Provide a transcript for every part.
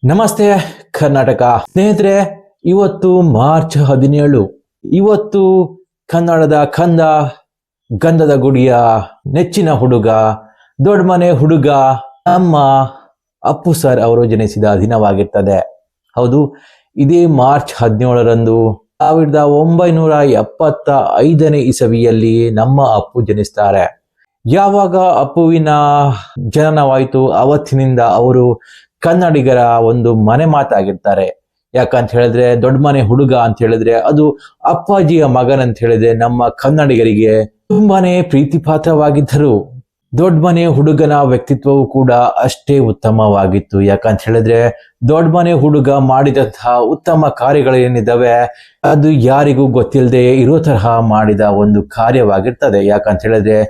ನಮಸ್ತೆ ಕರ್ನಾಟಕ ಸ್ನೇಹಿತರೆ, ಇವತ್ತು ಮಾರ್ಚ್ 17. ಇವತ್ತು ಕನ್ನಡದ ಕಂದ, ಗಂಧದ ಗುಡಿಯ ನೆಚ್ಚಿನ ಹುಡುಗ, ದೊಡ್ಡ ಮನೆ ಹುಡುಗ ನಮ್ಮ ಅಪ್ಪು ಸರ್ ಅವರು ಜನಿಸಿದ ದಿನವಾಗಿರ್ತದೆ. ಹೌದು, ಇದೇ ಮಾರ್ಚ್ 17ರಂದು 1975ನೇ ಇಸವಿಯಲ್ಲಿ ನಮ್ಮ ಅಪ್ಪು ಜನಿಸ್ತಾರೆ. ಯಾವಾಗ ಅಪ್ಪುವಿನ ಜನನವಾಯಿತು ಅವತ್ತಿನಿಂದ ಅವರು ಕನ್ನಡಿಗರ ಒಂದು ಮನೆ ಮಾತಾಗಿರ್ತಾರೆ. ಯಾಕಂತ ಹೇಳಿದ್ರೆ ದೊಡ್ಡ ಮನೆ ಹುಡುಗ ಅಂತ ಹೇಳಿದ್ರೆ ಅದು ಅಪ್ಪಾಜಿಯ ಮಗನ್ ಅಂತ ಹೇಳಿದ್ರೆ ನಮ್ಮ ಕನ್ನಡಿಗರಿಗೆ ತುಂಬಾನೇ ಪ್ರೀತಿ ಪಾತ್ರವಾಗಿದ್ದರು. ದೊಡ್ಡ ಮನೆ ಹುಡುಗನ ವ್ಯಕ್ತಿತ್ವವು ಕೂಡ ಅಷ್ಟೇ ಉತ್ತಮವಾಗಿತ್ತು. ಯಾಕಂತ ಹೇಳಿದ್ರೆ ದೊಡ್ಡ ಮನೆ ಹುಡುಗ ಮಾಡಿದಂತಹ ಉತ್ತಮ ಕಾರ್ಯಗಳೇನಿದ್ದಾವೆ ಅದು ಯಾರಿಗೂ ಗೊತ್ತಿಲ್ಲದೆ ಇರೋ ತರಹ ಮಾಡಿದ ಒಂದು ಕಾರ್ಯವಾಗಿರ್ತದೆ. ಯಾಕಂತ ಹೇಳಿದ್ರೆ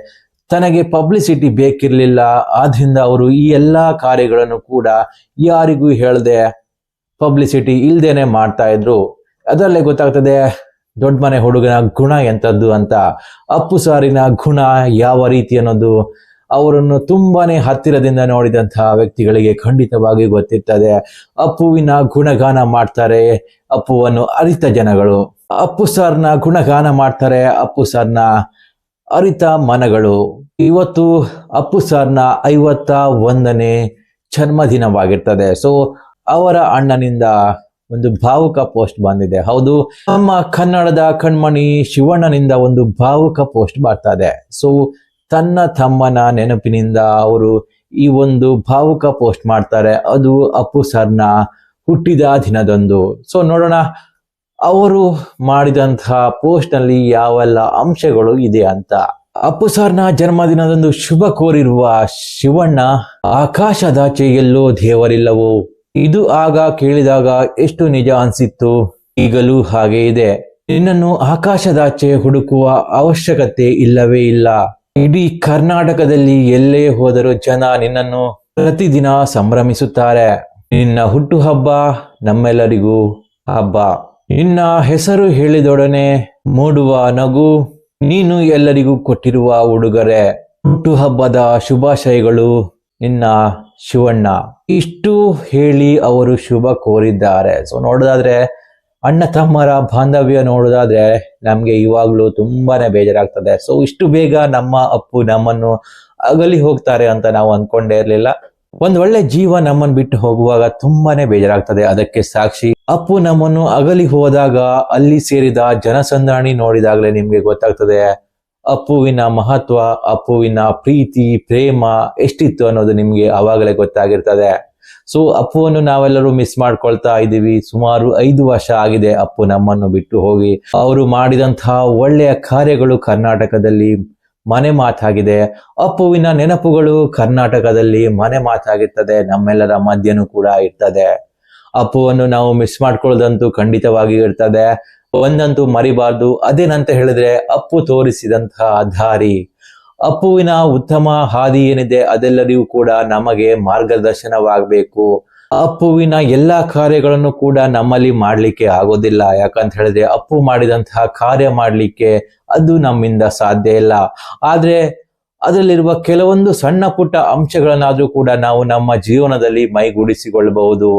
ತನಗೆ ಪಬ್ಲಿಸಿಟಿ ಬೇಕಿರ್ಲಿಲ್ಲ, ಆದ್ರಿಂದ ಅವರು ಈ ಎಲ್ಲಾ ಕಾರ್ಯಗಳನ್ನು ಕೂಡ ಯಾರಿಗೂ ಹೇಳದೆ ಪಬ್ಲಿಸಿಟಿ ಇಲ್ದೇನೆ ಮಾಡ್ತಾ ಇದ್ರು. ಅದರಲ್ಲೇ ಗೊತ್ತಾಗ್ತದೆ ದೊಡ್ಡ ಮನೆ ಹುಡುಗನ ಗುಣ ಎಂಥದ್ದು ಅಂತ. ಅಪ್ಪು ಸಾರಿನ ಗುಣ ಯಾವ ರೀತಿ ಅನ್ನೋದು ಅವರನ್ನು ತುಂಬಾನೇ ಹತ್ತಿರದಿಂದ ನೋಡಿದಂತಹ ವ್ಯಕ್ತಿಗಳಿಗೆ ಖಂಡಿತವಾಗಿ ಗೊತ್ತಿರ್ತದೆ. ಅಪ್ಪುವಿನ ಗುಣಗಾನ ಮಾಡ್ತಾರೆ ಅಪ್ಪುವನ್ನು ಅರಿತ ಜನಗಳು, ಅಪ್ಪು ಸರ್ನ ಗುಣಗಾನ ಮಾಡ್ತಾರೆ ಅಪ್ಪು ಸರ್ನ ಅರಿತ ಮನಗಳು. ಇವತ್ತು ಅಪ್ಪು ಸರ್ನ 51ನೇ ಜನ್ಮದಿನವಾಗಿರ್ತದೆ. ಸೊ ಅವರ ಅಣ್ಣನಿಂದ ಒಂದು ಭಾವುಕ ಪೋಸ್ಟ್ ಬಂದಿದೆ. ಹೌದು, ನಮ್ಮ ಕನ್ನಡದ ಕಣ್ಮಣಿ ಶಿವಣ್ಣನಿಂದ ಒಂದು ಭಾವುಕ ಪೋಸ್ಟ್ ಬರ್ತದೆ. ಸೊ ತನ್ನ ತಮ್ಮನ ನೆನಪಿನಿಂದ ಅವರು ಈ ಒಂದು ಭಾವುಕ ಪೋಸ್ಟ್ ಮಾಡ್ತಾರೆ. ಅದು ಅಪ್ಪು ಸರ್ನ ಹುಟ್ಟಿದ ದಿನದಂದು. ಸೊ ನೋಡೋಣ ಅವರು ಮಾಡಿದಂತಹ ಪೋಸ್ಟ್ ನಲ್ಲಿ ಯಾವೆಲ್ಲ ಅಂಶಗಳು ಇದೆ ಅಂತ. ಅಪ್ಪು ಸರ್ನ ಜನ್ಮದಿನದಂದು ಶುಭ ಕೋರಿರುವ ಶಿವಣ್ಣ, ಆಕಾಶದಾಚೆ ಎಲ್ಲೋ ದೇವರಿಲ್ಲವೋ, ಇದು ಆಗ ಕೇಳಿದಾಗ ಎಷ್ಟು ನಿಜ ಅನ್ಸಿತ್ತು, ಈಗಲೂ ಹಾಗೆ ಇದೆ. ನಿನ್ನನ್ನು ಆಕಾಶದಾಚೆ ಹುಡುಕುವ ಅವಶ್ಯಕತೆ ಇಲ್ಲವೇ ಇಲ್ಲ. ಇಡೀ ಕರ್ನಾಟಕದಲ್ಲಿ ಎಲ್ಲೇ ಹೋದರೂ ಜನ ನಿನ್ನನ್ನು ಪ್ರತಿದಿನ ಸಂಭ್ರಮಿಸುತ್ತಾರೆ. ನಿನ್ನ ಹುಟ್ಟು ಹಬ್ಬ ನಮ್ಮೆಲ್ಲರಿಗೂ ಹಬ್ಬ. ನಿನ್ನ ಹೆಸರು ಹೇಳಿದೊಡನೆ ಮೂಡುವ ನಗು, ನೀನು ಎಲ್ಲರಿಗೂ ಕೊಟ್ಟಿರುವ ಉಡುಗೊರೆ. ಹುಟ್ಟು ಹಬ್ಬದ ಶುಭಾಶಯಗಳು ನಿನ್ನ ಶಿವಣ್ಣ. ಇಷ್ಟು ಹೇಳಿ ಅವರು ಶುಭ ಕೋರಿದ್ದಾರೆ. ಸೊ ನೋಡೋದಾದ್ರೆ ಅಣ್ಣ ತಮ್ಮರ ಬಾಂಧವ್ಯ ನೋಡೋದಾದ್ರೆ ನಮ್ಗೆ ಇವಾಗ್ಲೂ ತುಂಬಾನೇ ಬೇಜಾರಾಗ್ತದೆ. ಸೊ ಇಷ್ಟು ಬೇಗ ನಮ್ಮ ಅಪ್ಪು ನಮ್ಮನ್ನು ಅಗಲಿ ಹೋಗ್ತಾರೆ ಅಂತ ನಾವು ಅನ್ಕೊಂಡೇ ಇರ್ಲಿಲ್ಲ. ಒಂದ್ ಒಳ್ಳೆ ಜೀವ ನಮ್ಮನ್ನು ಬಿಟ್ಟು ಹೋಗುವಾಗ ತುಂಬಾನೇ ಬೇಜಾರಾಗ್ತದೆ. ಅದಕ್ಕೆ ಸಾಕ್ಷಿ ಅಪ್ಪು ನಮ್ಮನ್ನು ಅಗಲಿ ಹೋದಾಗ ಅಲ್ಲಿ ಸೇರಿದ ಜನಸಂದಣಿ ನೋಡಿದಾಗಲೇ ನಿಮ್ಗೆ ಗೊತ್ತಾಗ್ತದೆ ಅಪ್ಪುವಿನ ಮಹತ್ವ, ಅಪ್ಪುವಿನ ಪ್ರೀತಿ ಪ್ರೇಮ ಎಷ್ಟಿತ್ತು ಅನ್ನೋದು ನಿಮ್ಗೆ ಅವಾಗಲೇ ಗೊತ್ತಾಗಿರ್ತದೆ. ಸೊ ಅಪ್ಪುವನ್ನು ನಾವೆಲ್ಲರೂ ಮಿಸ್ ಮಾಡ್ಕೊಳ್ತಾ ಇದ್ದೀವಿ. ಸುಮಾರು 5 ವರ್ಷ ಆಗಿದೆ ಅಪ್ಪು ನಮ್ಮನ್ನು ಬಿಟ್ಟು ಹೋಗಿ. ಅವರು ಮಾಡಿದಂತಹ ಒಳ್ಳೆಯ ಕಾರ್ಯಗಳು ಕರ್ನಾಟಕದಲ್ಲಿ ಮನೆ ಮಾತಾಗಿದೆ. ಅಪ್ಪುವಿನ ನೆನಪುಗಳು ಕರ್ನಾಟಕದಲ್ಲಿ ಮನೆ ಮಾತಾಗಿರ್ತದೆ, ನಮ್ಮೆಲ್ಲರ ಮಧ್ಯನೂ ಕೂಡ ಇರ್ತದೆ. ಅಪ್ಪುವನ್ನು ನಾವು ಮಿಸ್ ಮಾಡ್ಕೊಳ್ಳೋದಂತೂ ಖಂಡಿತವಾಗಿ ಇರ್ತದೆ. ಒಂದಂತೂ ಮರಿಬಾರ್ದು, ಅದೇನಂತ ಹೇಳಿದ್ರೆ ಅಪ್ಪು ತೋರಿಸಿದಂತಹ ದಾರಿ, ಅಪ್ಪುವಿನ ಉತ್ತಮ ಹಾದಿ ಏನಿದೆ ಅದೆಲ್ಲರಿಗೂ ಕೂಡ ನಮಗೆ ಮಾರ್ಗದರ್ಶನವಾಗಬೇಕು. ಅಪ್ಪುವಿನ ಎಲ್ಲಾ ಕಾರ್ಯಗಳನ್ನು ಕೂಡ ನಮ್ಮಲ್ಲಿ ಮಾಡ್ಲಿಕ್ಕೆ ಆಗೋದಿಲ್ಲ. ಯಾಕಂತ ಹೇಳಿದ್ರೆ ಅಪ್ಪು ಮಾಡಿದಂತಹ ಕಾರ್ಯ ಮಾಡ್ಲಿಕ್ಕೆ ಅದು ನಮ್ಮಿಂದ ಸಾಧ್ಯ ಇಲ್ಲ. ಆದ್ರೆ ಅದರಲ್ಲಿರುವ ಕೆಲವೊಂದು ಸಣ್ಣ ಪುಟ್ಟ ಅಂಶಗಳನ್ನಾದ್ರೂ ಕೂಡ ನಾವು ನಮ್ಮ ಜೀವನದಲ್ಲಿ ಮೈಗೂಡಿಸಿಕೊಳ್ಳಬಹುದು.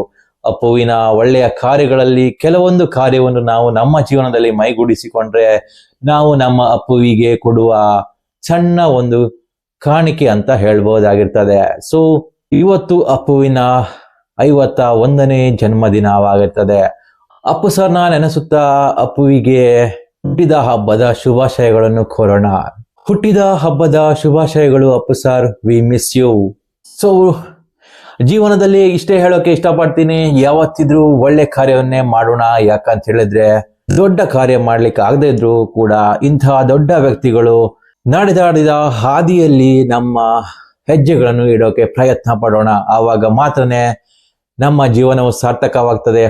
ಅಪ್ಪುವಿನ ಒಳ್ಳೆಯ ಕಾರ್ಯಗಳಲ್ಲಿ ಕೆಲವೊಂದು ಕಾರ್ಯವನ್ನು ನಾವು ನಮ್ಮ ಜೀವನದಲ್ಲಿ ಮೈಗೂಡಿಸಿಕೊಂಡ್ರೆ ನಾವು ನಮ್ಮ ಅಪ್ಪುವಿಗೆ ಕೊಡುವ ಸಣ್ಣ ಒಂದು ಕಾಣಿಕೆ ಅಂತ ಹೇಳ್ಬೋದಾಗಿರ್ತದೆ. ಸೊ ಇವತ್ತು ಅಪ್ಪುವಿನ 51ನೇ ಜನ್ಮದಿನವಾಗಿರ್ತದೆ. ಅಪ್ಪು ಸರ್ನ ನೆನೆಸುತ್ತಾ ಅಪ್ಪುವಿಗೆ ಹುಟ್ಟಿದ ಹಬ್ಬದ ಶುಭಾಶಯಗಳನ್ನು ಕೋರೋಣ. ಹುಟ್ಟಿದ ಹಬ್ಬದ ಶುಭಾಶಯಗಳು Appu sir, we miss you. So ಜೀವನದಲ್ಲಿ ಇಷ್ಟೇ ಹೇಳೋಕೆ ಇಷ್ಟಪಡ್ತೀನಿ, ಯಾವತ್ತಿದ್ರೂ ಒಳ್ಳೆ ಕಾರ್ಯವನ್ನೇ ಮಾಡೋಣ. ಯಾಕಂತ ಹೇಳಿದ್ರೆ ದೊಡ್ಡ ಕಾರ್ಯ ಮಾಡ್ಲಿಕ್ಕೆ ಆಗದೆ ಇದ್ರು ಕೂಡ ಇಂತಹ ದೊಡ್ಡ ವ್ಯಕ್ತಿಗಳು ನಡೆದಾಡಿದ ಹಾದಿಯಲ್ಲಿ ನಮ್ಮ ಹೆಜ್ಜೆಗಳನ್ನು ಇಡೋಕೆ ಪ್ರಯತ್ನ ಪಡೋಣ. ಆವಾಗ ಮಾತ್ರನೇ ನಮ್ಮ ಜೀವನವು ಸಾರ್ಥಕವಾಗ್ತದೆ.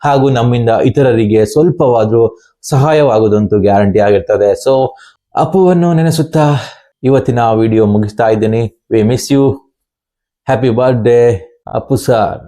ಹಾಗೂ ನಮ್ಮಿಂದ ಇತರರಿಗೆ ಸ್ವಲ್ಪವಾದ್ರೂ ಸಹಾಯವಾಗುವುದಂತೂ ಗ್ಯಾರಂಟಿ ಆಗಿರ್ತದೆ. ಸೊ ಅಪ್ಪುವನ್ನು ನೆನೆಸುತ್ತಾ ಇವತ್ತಿನ ವಿಡಿಯೋ ಮುಗಿಸ್ತಾ ಇದ್ದೀನಿ. We miss you. Happy birthday Appu sir.